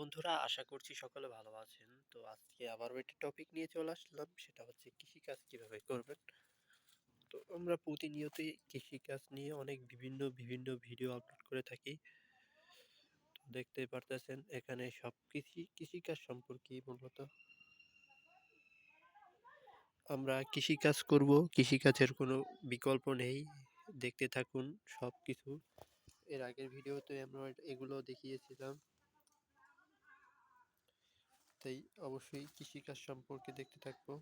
বন্ধুরা, আশা করছি সকলে ভালো আছেন। তো আজকে আবারও একটা টপিক নিয়ে চলে আসলাম, সেটা হচ্ছে কৃষিকাজ কিভাবে করবেন। তো আমরা প্রতিনিয়তই কৃষিকাজ নিয়ে অনেক বিভিন্ন ভিডিও আপলোড করে থাকি। তো দেখতেই পারতেছেন এখানে সব কৃষিকাজ সম্পর্কেই মূলত আমরা কৃষিকাজ করব। কৃষিকাজের কোনো বিকল্প নেই, দেখতে থাকুন সব কিছু। এর আগের ভিডিওতে আমরা এগুলো দেখিয়েছিলাম, তাই অবশ্যই কৃষিকাজ সম্পর্কে দেখতে থাকবো।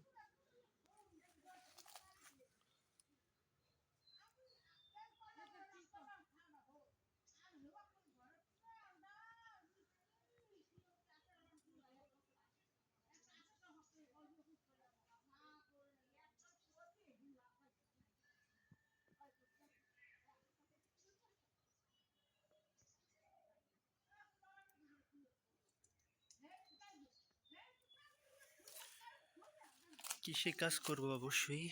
কৃষিকাজ করব অবশ্যই।